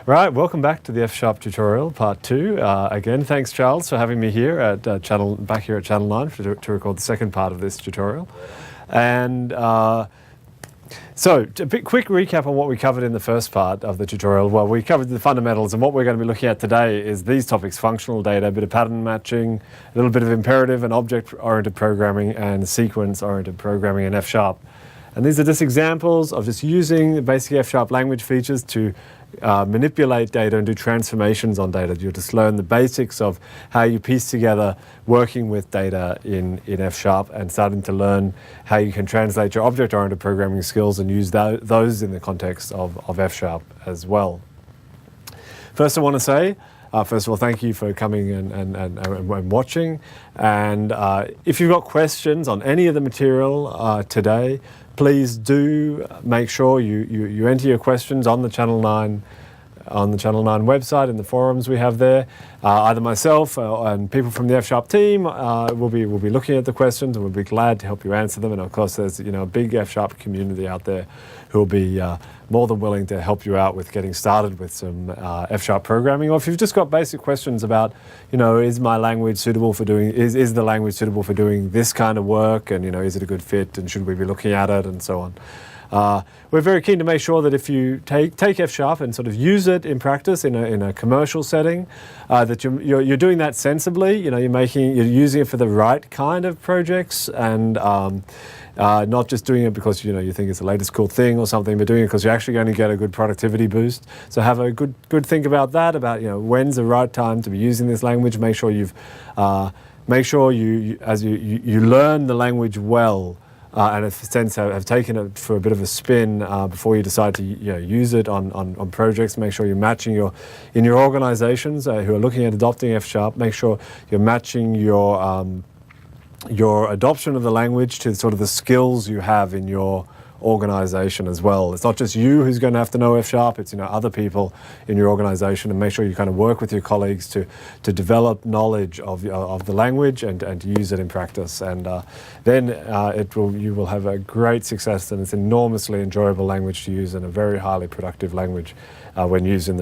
Right, welcome back to the F# tutorial, part 2. Again, thanks Charles for having me here at back here at Channel 9 to record the second part of this tutorial. And so, a quick recap on what we covered in the first part of the tutorial. Well, we covered the fundamentals, and what we're going to be looking at today is these topics: functional data, a bit of pattern matching, a little bit of imperative and object-oriented programming, and sequence-oriented programming in F#. And these are just examples of just using the basic F# language features to manipulate data and do transformations on data. You'll just learn the basics of how you piece together working with data in F# and starting to learn how you can translate your object-oriented programming skills and use those in the context of F# as well. First, I want to say, first of all, thank you for coming and watching. And if you've got questions on any of the material today, please do make sure you enter your questions on the Channel 9 website, in the forums we have there. Either myself and people from the F# team will be looking at the questions, and we'll be glad to help you answer them. And of course, there's a big F# community out there who will be more than willing to help you out with getting started with some F# programming. Or if you've just got basic questions about, is my language suitable for doing, is the language suitable for doing this kind of work, and is it a good fit, and should we be looking at it, and so on. We're very keen to make sure that if you take F# and sort of use it in practice in a commercial setting, that you're doing that sensibly. You're using it for the right kind of projects, and not just doing it because you think it's the latest cool thing or something, but doing it because you're actually going to get a good productivity boost. So have a good think about that. About when's the right time to be using this language. Make sure you learn the language well. And in a sense have taken it for a bit of a spin before you decide to use it on projects. Make sure you're matching in your organizations who are looking at adopting F#, make sure you're matching your adoption of the language to sort of the skills you have in your organization as well. It's not just you who's going to have to know F#, it's other people in your organization, and make sure you kind of work with your colleagues to develop knowledge of the language and to use it in practice. And then you will have a great success, and it's an enormously enjoyable language to use and a very highly productive language when used for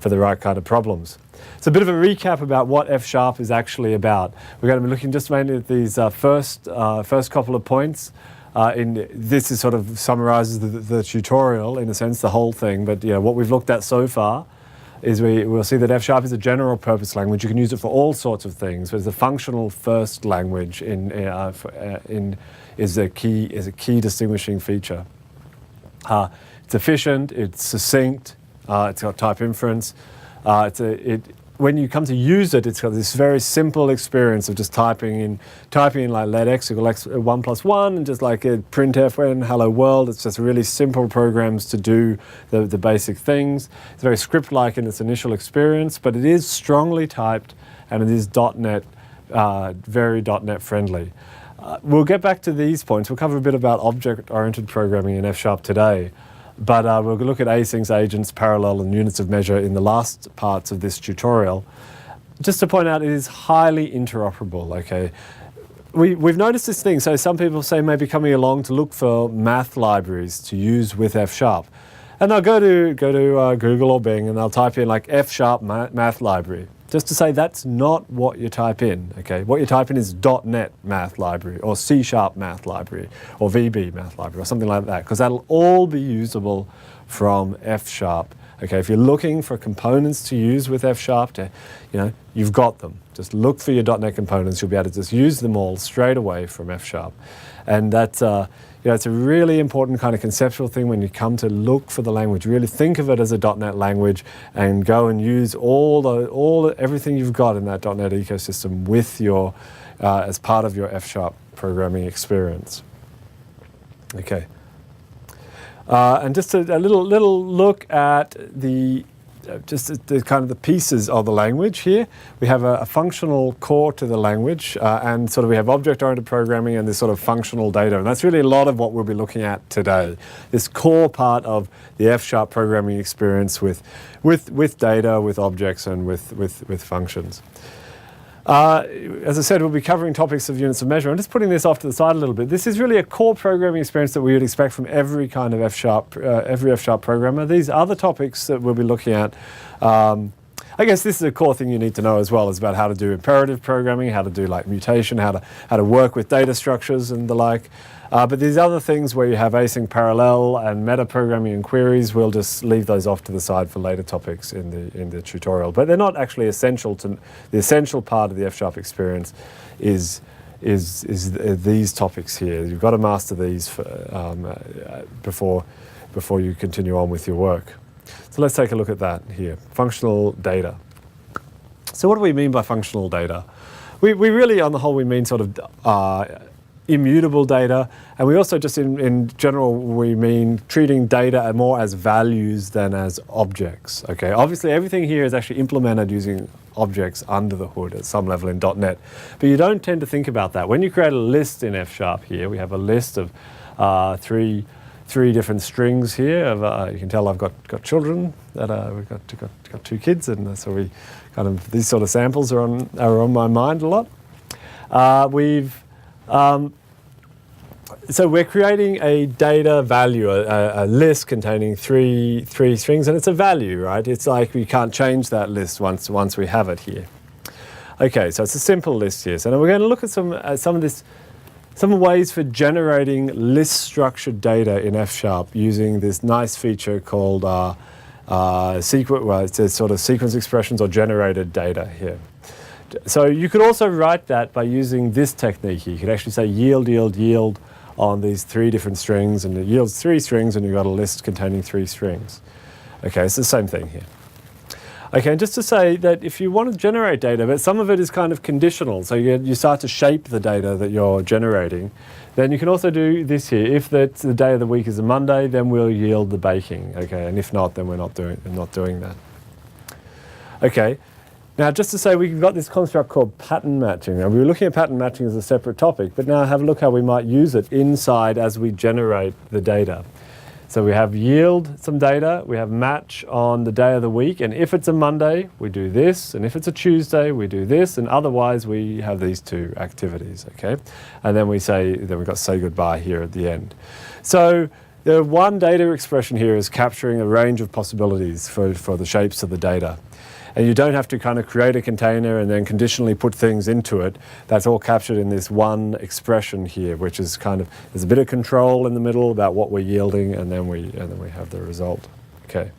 the right kind of problems. It's a bit of a recap about what F# is actually about. We're going to be looking just mainly at these first couple of points. This is sort of summarizes the tutorial, in a sense, the whole thing. But what we've looked at so far is we'll see that F# is a general purpose language. You can use it for all sorts of things. But it's a functional first language is a key distinguishing feature. It's efficient. It's succinct. It's got type inference. When you come to use it, it's got this very simple experience of just typing in like let x equal x 1 plus 1, and just like printf when hello world. It's just really simple programs to do the basic things. It's very script-like in its initial experience, but it is strongly typed, and it is .NET, very .NET friendly. We'll get back to these points. We'll cover a bit about object-oriented programming in F# today. But we'll look at asyncs, agents, parallel, and units of measure in the last parts of this tutorial. Just to point out, it is highly interoperable, okay? We've noticed this thing. So some people say maybe coming along to look for math libraries to use with F#. And they'll go to Google or Bing, and they'll type in like F# math library. Just to say that's not what you type in, okay? What you type in is .NET math library, or C# math library, or VB math library, or something like that, because that'll all be usable from F#. Okay, if you're looking for components to use with F#, you've got them. Just look for your .NET components. You'll be able to just use them all straight away from F#. And that's it's a really important kind of conceptual thing when you come to look for the language. Really think of it as a .NET language, and go and use everything you've got in that .NET ecosystem with as part of your F# programming experience. Okay. And just a little look at the kind of the pieces of the language here. We have a functional core to the language, and sort of we have object-oriented programming and this sort of functional data. And that's really a lot of what we'll be looking at today. This core part of the F# programming experience with data, with objects, and with functions. As I said, we'll be covering topics of units of measure. I'm just putting this off to the side a little bit. This is really a core programming experience that we would expect from every kind of every F# programmer. These other topics that we'll be looking at, I guess this is a core thing you need to know as well, is about how to do imperative programming, how to do like mutation, how to work with data structures and the like. But these other things where you have async parallel and meta programming and queries, we'll just leave those off to the side for later topics in the tutorial. But they're not actually essential to the essential part of the F# experience is these topics here. You've got to master these before you continue on with your work. So let's take a look at that here. Functional data. So what do we mean by functional data? We really, on the whole, we mean sort of immutable data, and we also just in general we mean treating data more as values than as objects. Okay, obviously everything here is actually implemented using objects under the hood at some level in .NET, but you don't tend to think about that. When you create a list in F# here, we have a list of three different strings here. You can tell I've got children that we've got 2 kids, and so we kind of these sort of samples are on my mind a lot. So we're creating a data value, a list containing three strings, and it's a value, right? It's like we can't change that list once we have it here. Okay, so it's a simple list here. So now we're going to look at some ways for generating list structured data in F# using this nice feature called it says sort of sequence expressions or generated data here. So you could also write that by using this technique. You could actually say yield, yield, yield on these 3 different strings, and it yields 3 strings, and you've got a list containing 3 strings. Okay, it's the same thing here. Okay, and just to say that if you want to generate data, but some of it is kind of conditional, so you start to shape the data that you're generating, then you can also do this here. If the day of the week is a Monday, then we'll yield the baking. Okay, and if not, then we're not doing that. Okay. Now, just to say, we've got this construct called pattern matching. Now, we were looking at pattern matching as a separate topic, but now have a look how we might use it inside as we generate the data. So we have yield some data, we have match on the day of the week, and if it's a Monday, we do this, and if it's a Tuesday, we do this, and otherwise we have these 2 activities, okay? And then we've got say goodbye here at the end. So the one data expression here is capturing a range of possibilities for the shapes of the data. And you don't have to kind of create a container and then conditionally put things into it. That's all captured in this one expression here, which is kind of, there's a bit of control in the middle about what we're yielding, and then we have the result. Okay.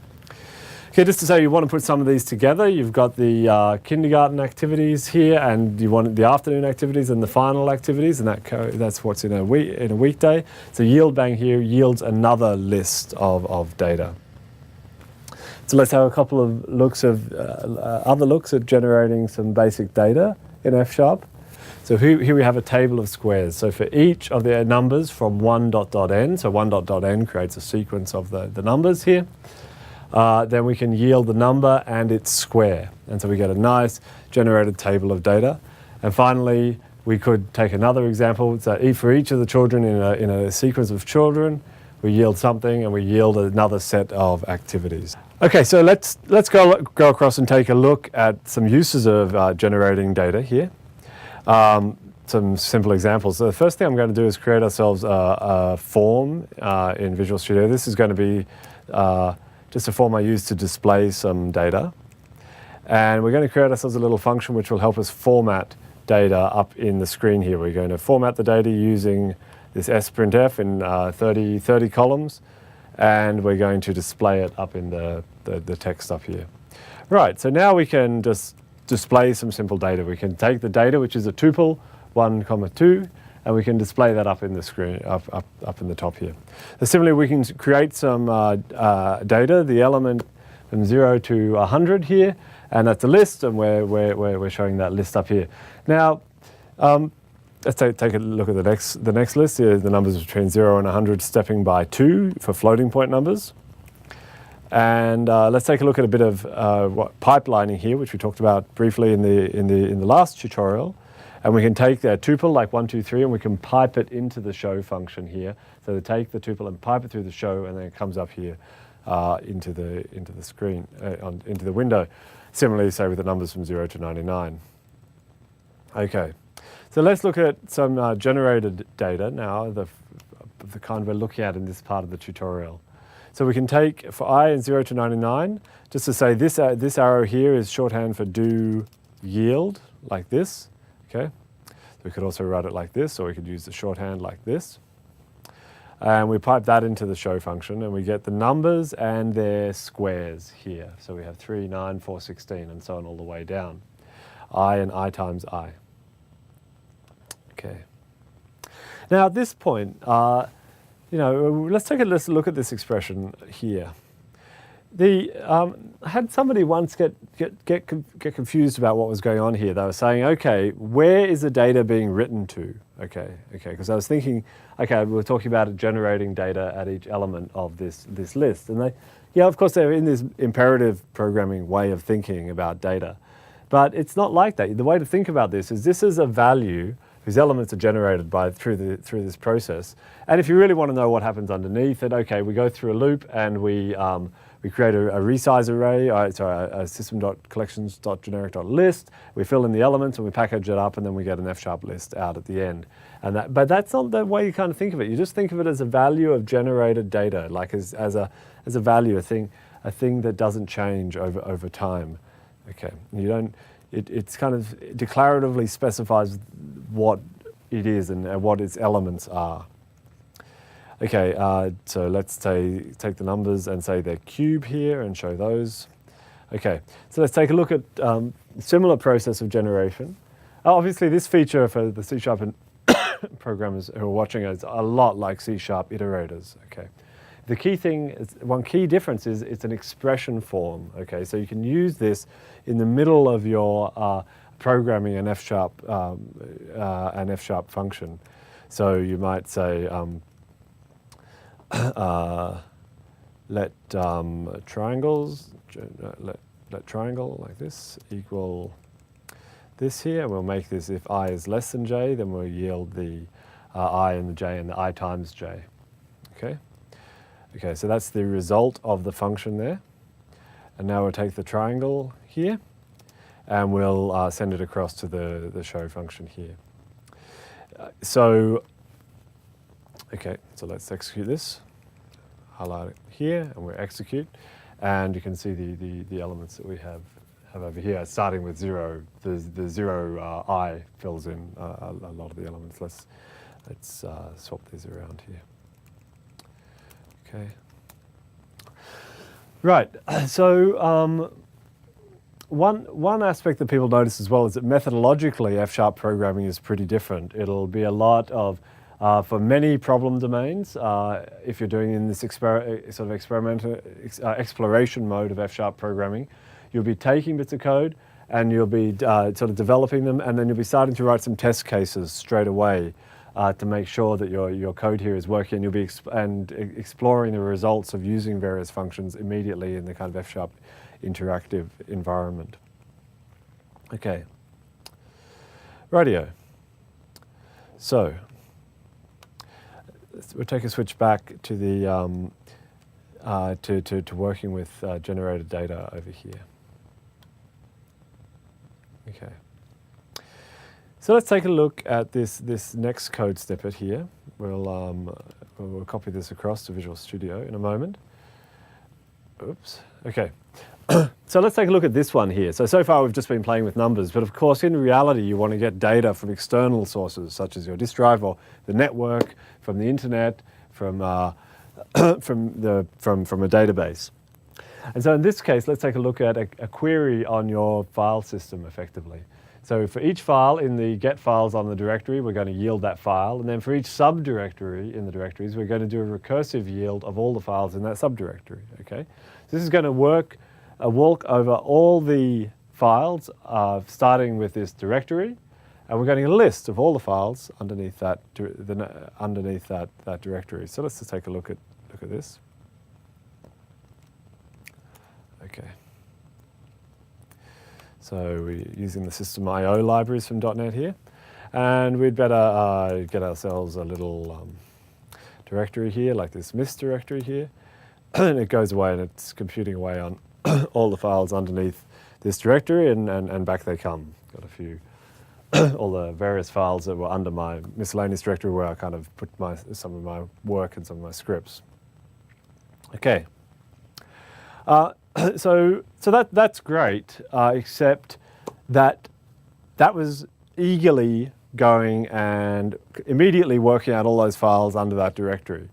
Okay, just to say you want to put some of these together. You've got the kindergarten activities here, and you want the afternoon activities and the final activities, and that's what's in a weekday. So yield bang here yields another list of data. So let's have a couple of other looks at generating some basic data in F#. So here we have a table of squares. So for each of the numbers from 1.n, so 1.n creates a sequence of the numbers here, then we can yield the number and its square. And so we get a nice generated table of data. And finally, we could take another example. So for each of the children in a sequence of children, we yield something and we yield another set of activities. Okay, so let's go across and take a look at some uses of generating data here. Some simple examples. So the first thing I'm going to do is create ourselves a form in Visual Studio. This is going to be just a form I use to display some data. And we're going to create ourselves a little function which will help us format data up in the screen here. We're going to format the data using this sprintf in 30 columns, and we're going to display it up in the text up here. Right, so now we can just display some simple data. We can take the data, which is a tuple, 1, 2, and we can display that up in the screen, up in the top here. So similarly, we can create some data, the element from 0 to 100 here, and that's a list, and we're showing that list up here. Now, let's take a look at the next list. Here, the numbers between 0 and 100 stepping by 2 for floating point numbers. And let's take a look at a bit of pipelining here, which we talked about briefly in the last tutorial. And we can take a tuple like 1, 2, 3, and we can pipe it into the show function here. So to take the tuple and pipe it through the show, and then it comes up here into the screen, into the window. Similarly, say with the numbers from 0 to 99. Okay, so let's look at some generated data now, the kind we're looking at in this part of the tutorial. So we can take, for I in 0 to 99, just to say this arrow here is shorthand for do yield, like this, okay? We could also write it like this, or we could use the shorthand like this. And we pipe that into the show function, and we get the numbers and their squares here. So we have 3, 9, 4, 16, and so on all the way down. I and I times I. Okay. Now at this point, let's take a look at this expression here. Had somebody once get confused about what was going on here. They were saying, okay, where is the data being written to? Okay, because I was thinking, okay, we were talking about generating data at each element of this list. And of course they're in this imperative programming way of thinking about data. But it's not like that. The way to think about this is a value whose elements are generated through this process. And if you really want to know what happens underneath it, okay, we go through a loop and we create a resize array, a system.collections.generic.list. We fill in the elements and we package it up, and then we get an F# list out at the end. But that's not the way you kind of think of it. You just think of it as a value of generated data, like as a value, a thing that doesn't change over time. Okay, it's kind of declaratively specifies what it is and what its elements are. Okay, so let's take the numbers and say they're cube here and show those. Okay, so let's take a look at similar process of generation. Obviously, this feature for the C# and programmers who are watching is a lot like C# iterators. Okay, the key thing is, one key difference is it's an expression form. Okay, so you can use this in the middle of your programming an F# function. So you might say let triangles let triangle like this equal this here. We'll make this, if I is less than j, then we'll yield the I and the j and the I times j. Okay, so that's the result of the function there. And now we'll take the triangle here and we'll send it across to the show function here. So let's execute this. Highlight it here and we'll execute. And you can see the elements that we have over here, starting with 0. The 0 I fills in a lot of the elements. Let's swap these around here. Okay. Right. So one aspect that people notice as well is that methodologically F# programming is pretty different. It'll be a lot of for many problem domains, if you're doing in this experimental exploration mode of F# programming, you'll be taking bits of code and you'll be sort of developing them, and then you'll be starting to write some test cases straight away to make sure that your code here is working. You'll be exploring the results of using various functions immediately in the kind of F# interactive environment. Okay. Rightio. So we'll take a switch back to the to working with generated data over here. Okay. So let's take a look at this next code snippet here. We'll copy this across to Visual Studio in a moment. Oops. Okay. So let's take a look at this one here. So far we've just been playing with numbers, but of course in reality you want to get data from external sources such as your disk drive or the network, from the internet, from from a database. And so in this case, let's take a look at a query on your file system effectively. So for each file in the get files on the directory, we're going to yield that file. And then for each subdirectory in the directories, we're going to do a recursive yield of all the files in that subdirectory. Okay? So this is going to walk over all the files, starting with this directory, and we're getting a list of all the files underneath that directory. So let's just take a look at this. Okay. So we're using the system IO libraries from .NET here, and we'd better get ourselves a little directory here, like this MIS directory here, and it goes away and it's computing away on all the files underneath this directory, and back they come. Got a few all the various files that were under my miscellaneous directory where I kind of put some of my work and some of my scripts. Okay. So that's great, except that was eagerly going and immediately working out all those files under that directory.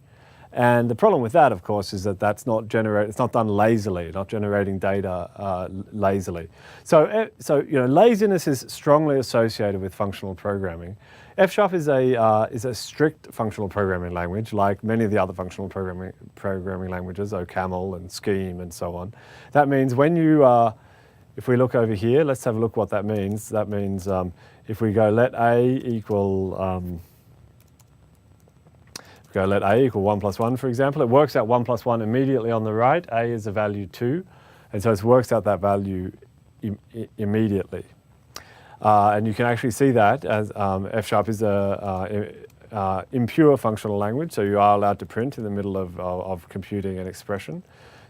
And the problem with that, of course, is that it's not done lazily, not generating data lazily. So laziness is strongly associated with functional programming. F# is a strict functional programming language, like many of the other functional programming languages, OCaml and Scheme and so on. That means when you, if we look over here, let's have a look what that means. That means if we go let A equal, let A equal 1 plus 1, for example, it works out 1 plus 1 immediately on the right. A is a value 2, and so it works out that value immediately. And you can actually see that as F# is a impure functional language, so you are allowed to print in the middle of computing an expression.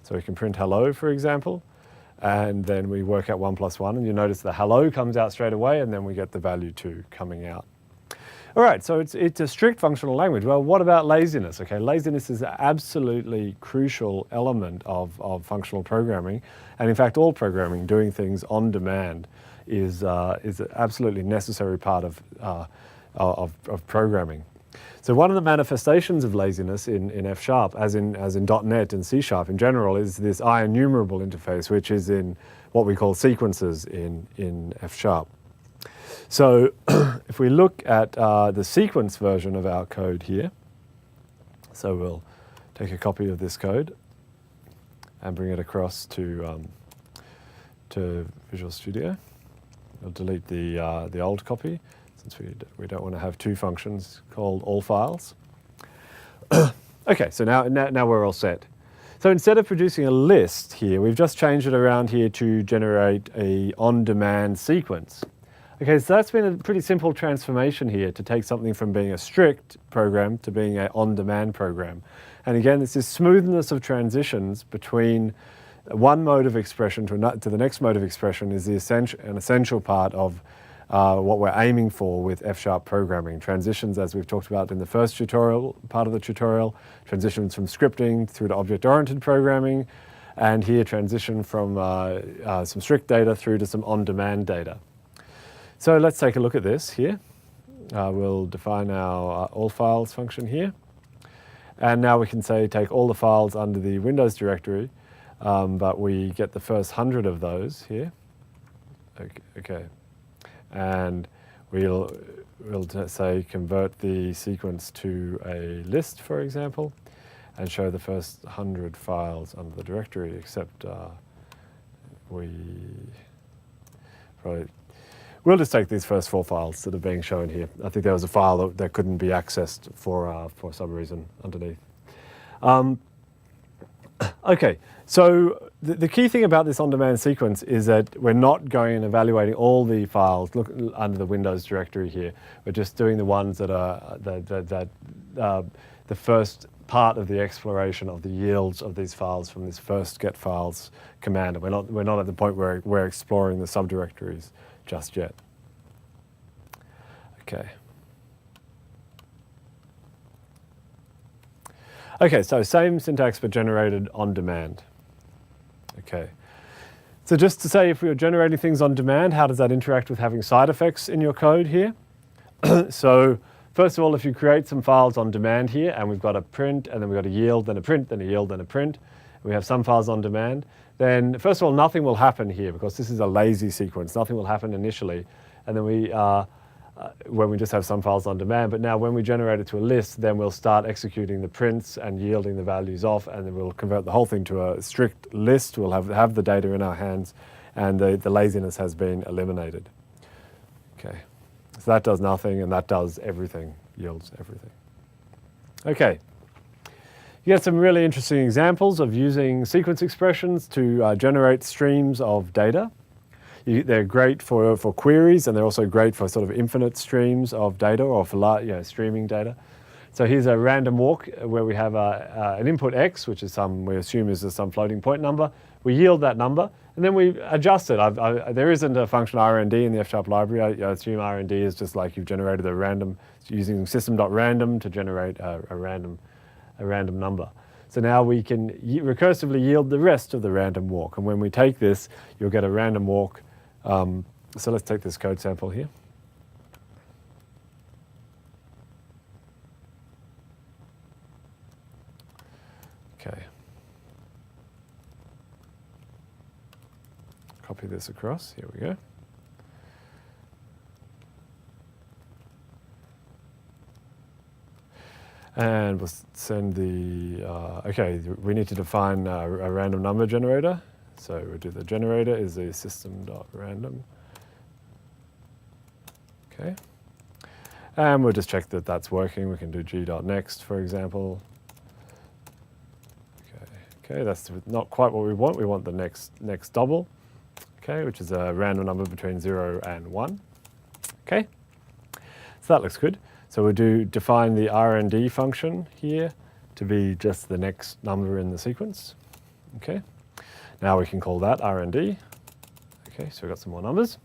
So we can print hello, for example, and then we work out 1 plus 1, and you notice the hello comes out straight away, and then we get the value 2 coming out. All right, so it's a strict functional language. Well, what about laziness? Okay, laziness is an absolutely crucial element of functional programming, and in fact, all programming, doing things on demand, is an absolutely necessary part of programming. So one of the manifestations of laziness in F#, as in .NET and C# in general, is this IEnumerable interface, which is in what we call sequences in F#. So if we look at the sequence version of our code here, so we'll take a copy of this code and bring it across to Visual Studio. We'll delete the old copy since we don't want to have two functions called all files. Okay, so now we're all set. So instead of producing a list here, we've just changed it around here to generate a on-demand sequence. Okay, so that's been a pretty simple transformation here to take something from being a strict program to being an on-demand program. And again, it's this smoothness of transitions between one mode of expression to the next mode of expression is an essential part of what we're aiming for with F# programming. Transitions, as we've talked about in the first part of the tutorial, transitions from scripting through to object-oriented programming, and here transition from some strict data through to some on-demand data. So let's take a look at this here. We'll define our all files function here. And now we can say take all the files under the Windows directory, but we get the first 100 of those here. Okay. And we'll say convert the sequence to a list, for example, and show the first 100 files under the directory, except we'll just take these first 4 files that are being shown here. I think there was a file that couldn't be accessed for some reason underneath. Okay, so the key thing about this on-demand sequence is that we're not going and evaluating all the files under the Windows directory here. We're just doing the ones that are the first part of the exploration of the yields of these files from this first get files command. And we're not at the point where we're exploring the subdirectories just yet. Okay. Okay, so same syntax but generated on demand. Okay. So just to say, if we were generating things on demand, how does that interact with having side effects in your code here? So first of all, if you create some files on demand here, and we've got a print, and then we've got a yield, then a print, then a yield, then a print, we have some files on demand, then first of all, nothing will happen here because this is a lazy sequence. Nothing will happen initially. And then when we just have some files on demand, but now when we generate it to a list, then we'll start executing the prints and yielding the values off, and then we'll convert the whole thing to a strict list. We'll have the data in our hands, and the laziness has been eliminated. Okay, so that does nothing, and that does everything, yields everything. Okay. You get some really interesting examples of using sequence expressions to generate streams of data. They're great for queries, and they're also great for sort of infinite streams of data or for streaming data. So here's a random walk where we have an input x, which is we assume is some floating point number. we yield that number, and then we adjust it. There isn't a function RND in the F# library. I assume RND is just like you've generated a random, using system.random to generate a random number. So now we can recursively yield the rest of the random walk. And when we take this, you'll get a random walk. So let's take this code sample here. Okay. Copy this across. Here we go. And we'll send the, okay, we need to define a random number generator. So we'll do the generator is a system.random. Okay. And we'll just check that that's working. We can do g.next, for example. Okay, that's not quite what we want. We want the next double, okay, which is a random number between 0 and 1. Okay, so that looks good. So we'll define the RND function here to be just the next number in the sequence. Okay, now we can call that RND. Okay, so we've got some more numbers.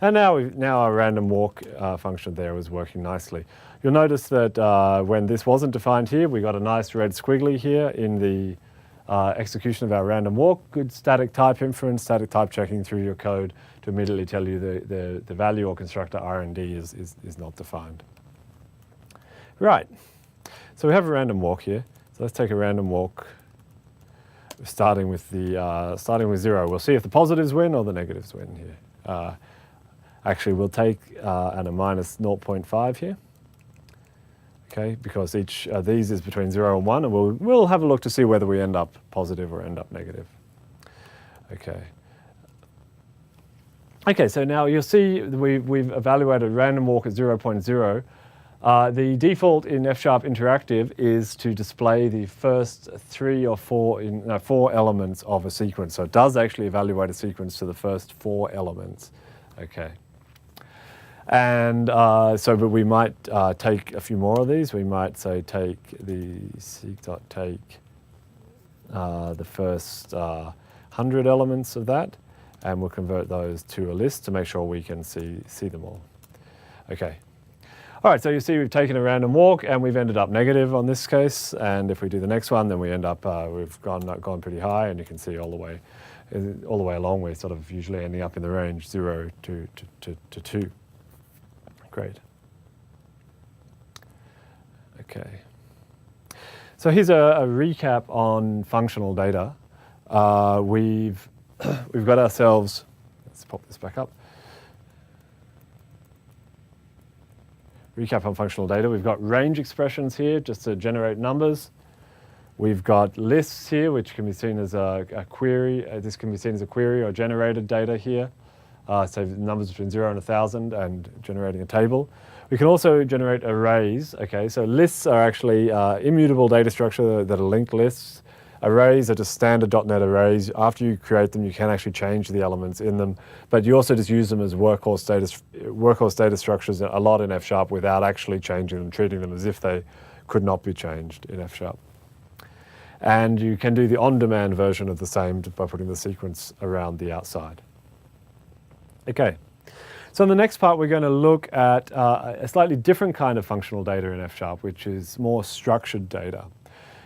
And now our random walk function there was working nicely. You'll notice that when this wasn't defined here, we got a nice red squiggly here in the execution of our random walk. Good static type inference, static type checking through your code to immediately tell you the value or constructor RND is not defined. Right, so we have a random walk here. So let's take a random walk, starting with 0. We'll see if the positives win or the negatives win here. Actually, we'll take and a minus 0.5 here. Okay, because each of these is between 0 and 1, and we'll have a look to see whether we end up positive or end up negative. Okay. Okay, so now you'll see we've evaluated random walk at 0.0. The default in F# Interactive is to display the first 3 or 4 elements of a sequence. So it does actually evaluate a sequence to the first 4 elements. Okay. And but we might take a few more of these. We might say take the seek.take the first 100 elements of that, and we'll convert those to a list to make sure we can see them all. Okay. All right, so you see we've taken a random walk and we've ended up negative on this case. And if we do the next one, then we end up, we've gone pretty high, and you can see all the way along, we're sort of usually ending up in the range 0 to 2. Great. Okay. So here's a recap on functional data. We've got ourselves, let's pop this back up. Recap on functional data. We've got range expressions here just to generate numbers. We've got lists here, which can be seen as a query. This can be seen as a query or generated data here. So numbers between 0 and 1,000 and generating a table. We can also generate arrays. Okay, so lists are actually immutable data structure that are linked lists. Arrays are just standard .NET arrays. After you create them, you can actually change the elements in them, but you also just use them as workhorse data structures a lot in F# without actually changing them, treating them as if they could not be changed in F#. And you can do the on-demand version of the same by putting the sequence around the outside. Okay, so in the next part, we're going to look at a slightly different kind of functional data in F#, which is more structured data.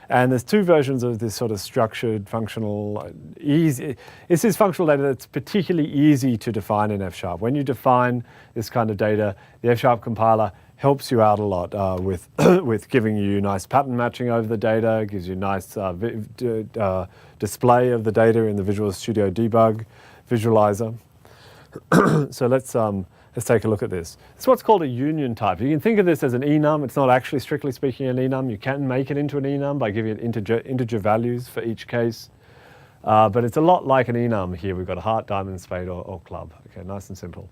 And there's 2 versions of this sort of structured functional, easy. This is functional data that's particularly easy to define in F#. When you define this kind of data, the F# compiler helps you out a lot with, with giving you nice pattern matching over the data, gives you nice display of the data in the Visual Studio Debug visualizer. So let's take a look at this. It's what's called a union type. You can think of this as an enum. It's not actually, strictly speaking, an enum. You can make it into an enum by giving it integer values for each case. But it's a lot like an enum here. We've got a heart, diamond, spade, or club. Okay, nice and simple.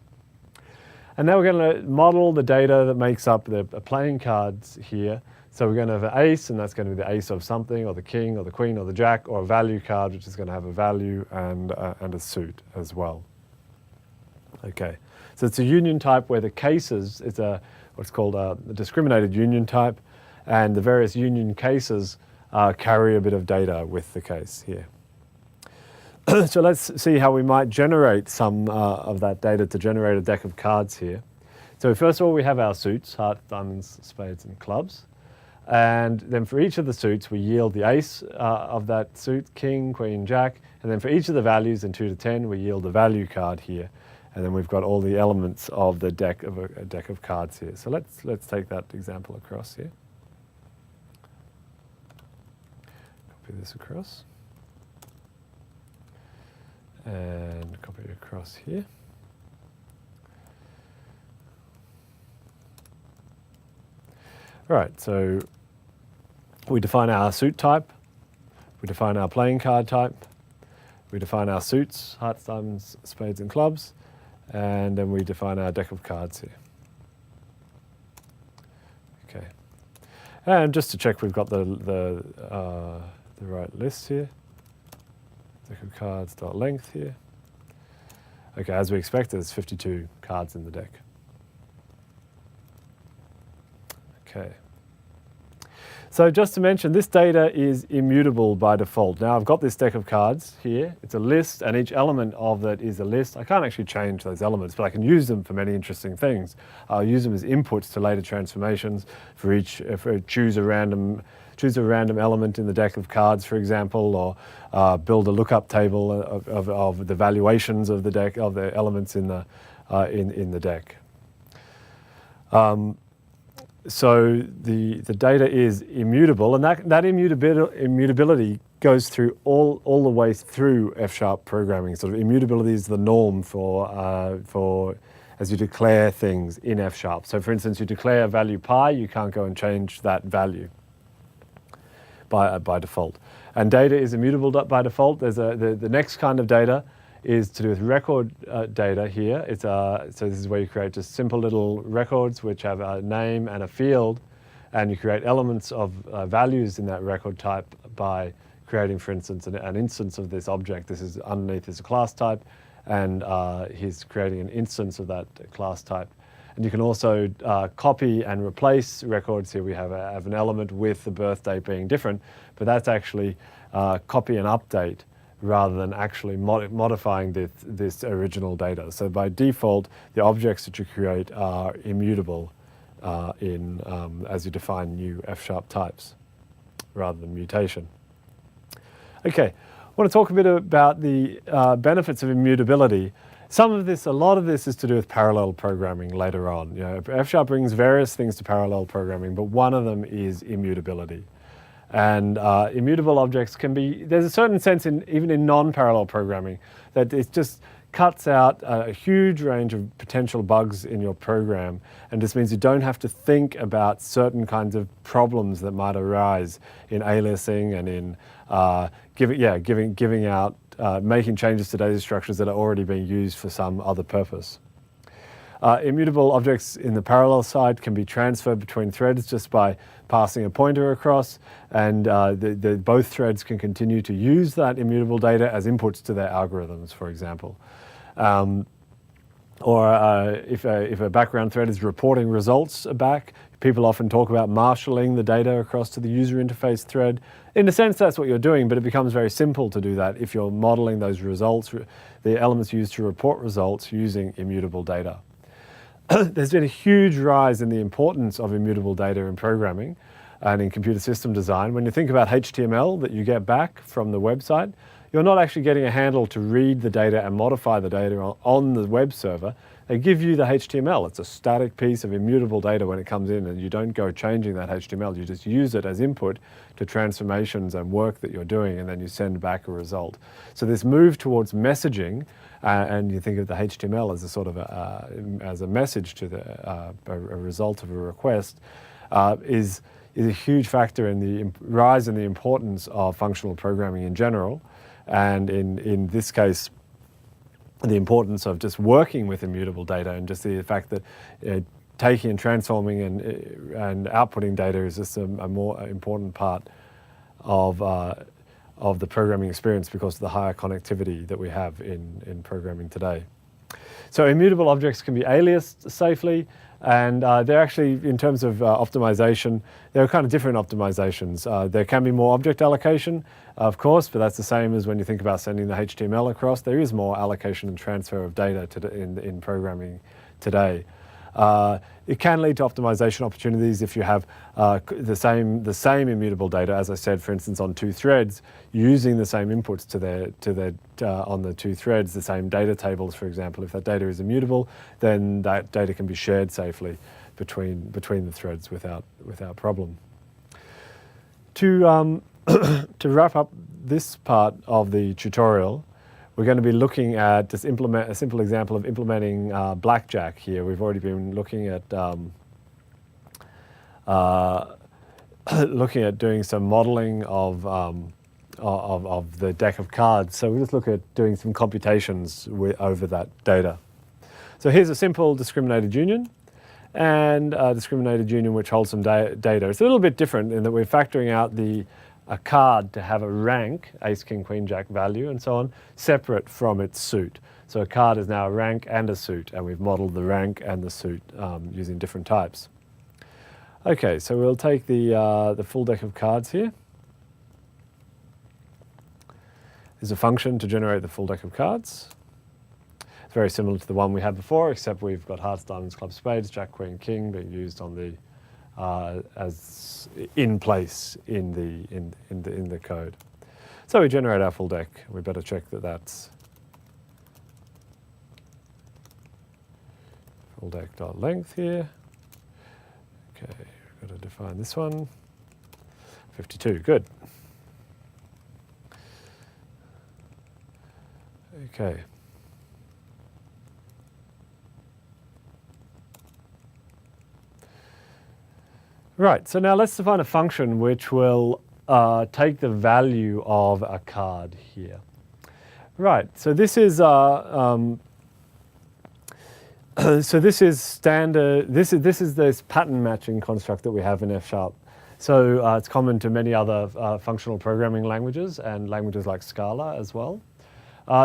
And now we're going to model the data that makes up the playing cards here. So we're going to have an ace, and that's going to be the ace of something, or the king, or the queen, or the jack, or a value card, which is going to have a value and a suit as well. Okay, so it's a union type where the cases, it's what's called a discriminated union type, and the various union cases carry a bit of data with the case here. So let's see how we might generate some of that data to generate a deck of cards here. So first of all, we have our suits, hearts, diamonds, spades, and clubs. And then for each of the suits, we yield the ace of that suit, king, queen, jack. And then for each of the values in 2 to 10, we yield the value card here. And then we've got all the elements of the deck of a deck of cards here. So let's take that example across here. Copy this across. And copy it across here. All right, so we define our suit type, we define our playing card type, we define our suits, hearts, diamonds, spades, and clubs, and then we define our deck of cards here. Okay, and just to check we've got the right list here. Deck of cards dot length here. Okay, as we expected, there's 52 cards in the deck. Okay. So just to mention, this data is immutable by default. Now I've got this deck of cards here. It's a list, and each element of that is a list. I can't actually change those elements, but I can use them for many interesting things. I'll use them as inputs to later transformations for each. Choose a random element in the deck of cards, for example, or build a lookup table of the valuations of the deck of the elements in the deck. So the data is immutable, and that immutability goes through all the way through F# programming. Sort of immutability is the norm for as you declare things in F#. So for instance, you declare a value pi, you can't go and change that value by default. And data is immutable by default. There's the next kind of data is to do with record data here. So this is where you create just simple little records which have a name and a field, and you create elements of values in that record type by creating, for instance, an instance of this object. This is underneath is a class type, and he's creating an instance of that class type. And you can also copy and replace records. Here we have an element with the birth date being different, but that's actually copy and update rather than actually modifying this original data. So by default, the objects that you create are immutable as you define new F# types rather than mutation. Okay, I want to talk a bit about the benefits of immutability. A lot of this is to do with parallel programming later on. You know, F# brings various things to parallel programming, but one of them is immutability. And immutable objects can be, there's a certain sense even in non-parallel programming that it just cuts out a huge range of potential bugs in your program, and just means you don't have to think about certain kinds of problems that might arise in aliasing and in giving out, making changes to data structures that are already being used for some other purpose. Immutable objects in the parallel side can be transferred between threads just by passing a pointer across, and both threads can continue to use that immutable data as inputs to their algorithms, for example. If a background thread is reporting results back, people often talk about marshalling the data across to the user interface thread. In a sense, that's what you're doing, but it becomes very simple to do that if you're modeling those results, the elements used to report results using immutable data. There's been a huge rise in the importance of immutable data in programming and in computer system design. When you think about HTML that you get back from the website, you're not actually getting a handle to read the data and modify the data on the web server. They give you the HTML. It's a static piece of immutable data when it comes in, and you don't go changing that HTML. You just use it as input to transformations and work that you're doing, and then you send back a result. So this move towards messaging, and you think of the HTML as a sort of as a message to a result of a request, is a huge factor in the rise in the importance of functional programming in general, and in this case, the importance of just working with immutable data, and just the fact that taking and transforming and outputting data is just a more important part of the programming experience because of the higher connectivity that we have in programming today. So immutable objects can be aliased safely. And they're actually, in terms of optimization, there are kind of different optimizations. There can be more object allocation, of course, but that's the same as when you think about sending the HTML across. There is more allocation and transfer of data in programming today. It can lead to optimization opportunities if you have the same immutable data, as I said, for instance, on two threads, using the same inputs on the two threads, the same data tables, for example. If that data is immutable, then that data can be shared safely between the threads without problem. To wrap up this part of the tutorial, we're going to be looking at just a simple example of implementing Blackjack here. We've already been looking at doing some modeling of the deck of cards. So we just look at doing some computations over that data. So here's a simple discriminated union, and a discriminated union which holds some data. It's a little bit different in that we're factoring out a card to have a rank, ace, king, queen, jack value, and so on, separate from its suit. So a card is now a rank and a suit, and we've modeled the rank and the suit using different types. Okay, so we'll take the full deck of cards here. There's a function to generate the full deck of cards. It's very similar to the one we had before, except we've got hearts, diamonds, clubs, spades, jack, queen, king being used on the as in place in the code. So we generate our full deck. We better check that that's full deck dot length here. Okay, we've got to define this one. 52, good. Okay. Right, so now let's define a function which will take the value of a card here. Right, so this is standard. This is this pattern matching construct that we have in F#. So it's common to many other functional programming languages and languages like Scala as well.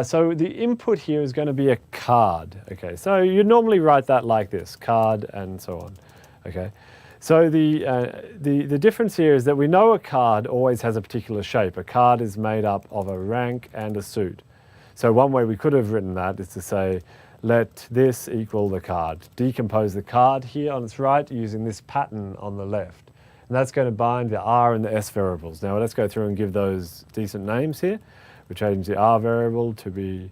So the input here is going to be a card. Okay, so you normally write that like this: card and so on. Okay. So the difference here is that we know a card always has a particular shape. A card is made up of a rank and a suit. So one way we could have written that is to say, let this equal the card. Decompose the card here on its right using this pattern on the left. And that's going to bind the R and the S variables. Now let's go through and give those decent names here. We'll change the R variable to be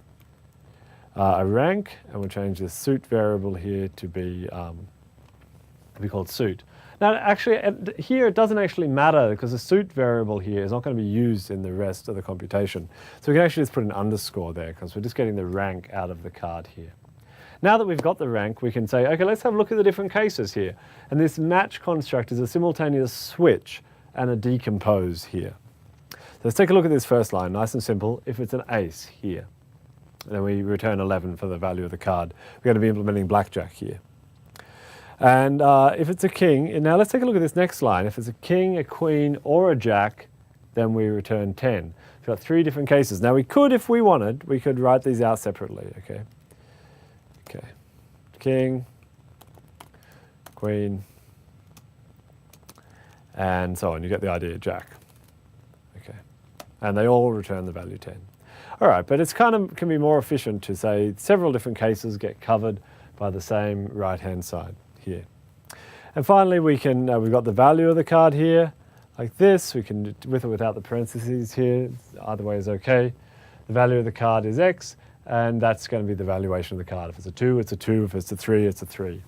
a rank, and we'll change the suit variable here to be called suit. Now, actually, here it doesn't actually matter because the suit variable here is not going to be used in the rest of the computation. So we can actually just put an underscore there because we're just getting the rank out of the card here. Now that we've got the rank, we can say, okay, let's have a look at the different cases here. And this match construct is a simultaneous switch and a decompose here. So let's take a look at this first line, nice and simple. If it's an ace here, then we return 11 for the value of the card. We're going to be implementing blackjack here. And if it's a king, now let's take a look at this next line. If it's a king, a queen, or a jack, then we return 10. We've got three different cases. Now we could, if we wanted, we could write these out separately, okay? Okay, king, queen, and so on. You get the idea, jack. Okay, and they all return the value 10. All right, but it's can be more efficient to say several different cases get covered by the same right-hand side here. And finally, we've got the value of the card here, like this. We can, with or without the parentheses here, either way is okay. The value of the card is X, and that's going to be the valuation of the card. If it's a 2, it's a 2. If it's a 3, it's a 3.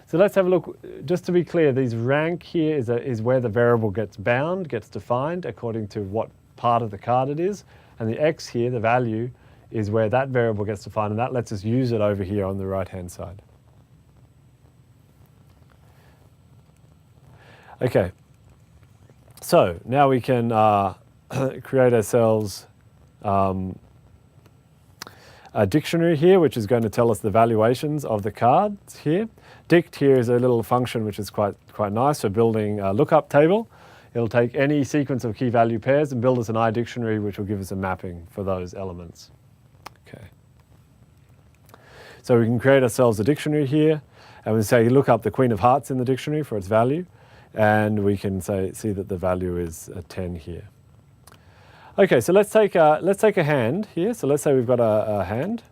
So let's have a look. Just to be clear, these rank here is where the variable gets bound, gets defined according to what part of the card it is. And the X here, the value, is where that variable gets defined, and that lets us use it over here on the right-hand side. Okay, so now we can create ourselves a dictionary here, which is going to tell us the valuations of the cards here. Dict here is a little function which is quite nice for building a lookup table. It'll take any sequence of key value pairs and build us an iDictionary, which will give us a mapping for those elements. Okay. So we can create ourselves a dictionary here. And we say look up the Queen of Hearts in the dictionary for its value, and we can see that the value is 10 here. Okay, so let's take a hand here. So let's say we've got a hand.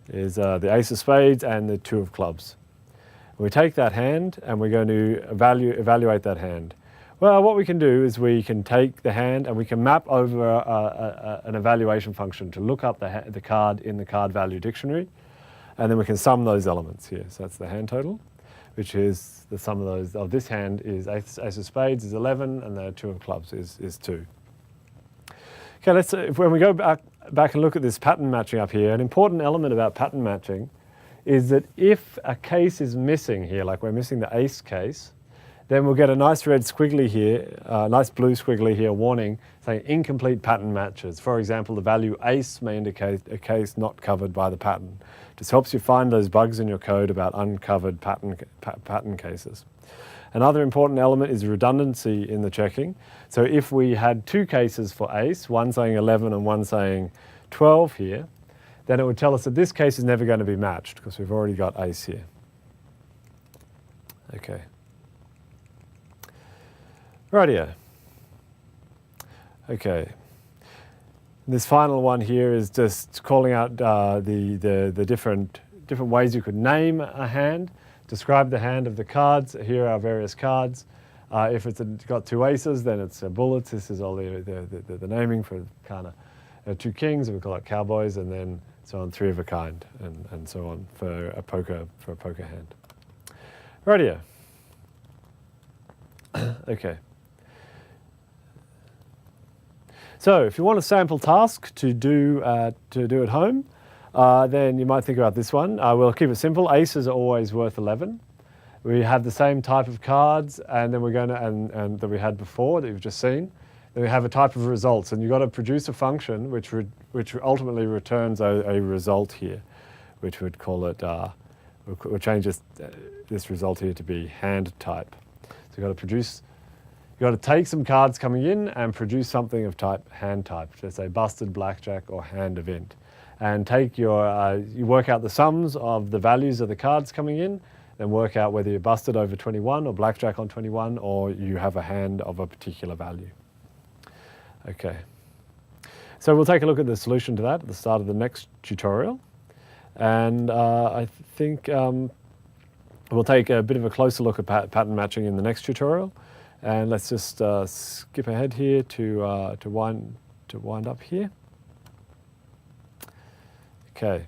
Is the ace of spades and the two of clubs. We take that hand and we're going to evaluate that hand. Well, what we can do is we can take the hand and we can map over an evaluation function to look up the card in the card value dictionary, and then we can sum those elements here. So that's the hand total, which is the sum of this hand is ace of spades is 11 and the two of clubs is 2. Okay, when we go back and look at this pattern matching up here, an important element about pattern matching is that if a case is missing here, like we're missing the ace case, then we'll get a nice red squiggly here, a nice blue squiggly here warning saying incomplete pattern matches. For example, the value ace may indicate a case not covered by the pattern. This helps you find those bugs in your code about uncovered pattern cases. Another important element is redundancy in the checking. So if we had 2 cases for ace, one saying 11 and one saying 12 here, then it would tell us that this case is never going to be matched because we've already got ace here. Okay. Rightio. Okay. This final one here is just calling out the different ways you could name a hand. Describe the hand of the cards. Here are various cards. If it's got 2 aces, then it's bullets. This is all the naming for kind of 2 kings, and we call it cowboys, and then so on 3 of a kind, and so on for a poker hand. Rightio. Okay. So if you want a sample task to do at home, then you might think about this one. We'll keep it simple. Aces are always worth 11. We have the same type of cards, and then we're going to and that we had before that you've just seen. Then we have a type of results, and you've got to produce a function which ultimately returns a result here, which would call it. We'll change this result here to be hand type. So you've got to produce. You've got to take some cards coming in and produce something of type hand type. Let's say busted, blackjack, or hand event. And take you work out the sums of the values of the cards coming in, then work out whether you're busted over 21 or blackjack on 21, or you have a hand of a particular value. Okay. So we'll take a look at the solution to that at the start of the next tutorial. And I think we'll take a bit of a closer look at pattern matching in the next tutorial. And let's just skip ahead here to wind up here. Okay.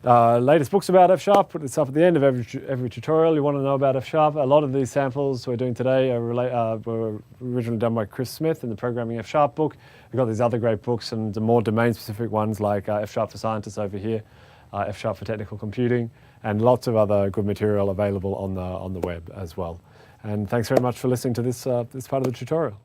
Latest books about F#, put this up at the end of every tutorial. You want to know about F#. A lot of these samples we're doing today were originally done by Chris Smith in the Programming F# book. We've got these other great books and the more domain-specific ones like F# for Scientists over here, F# for Technical Computing, and lots of other good material available on the web as well. And thanks very much for listening to this part of the tutorial.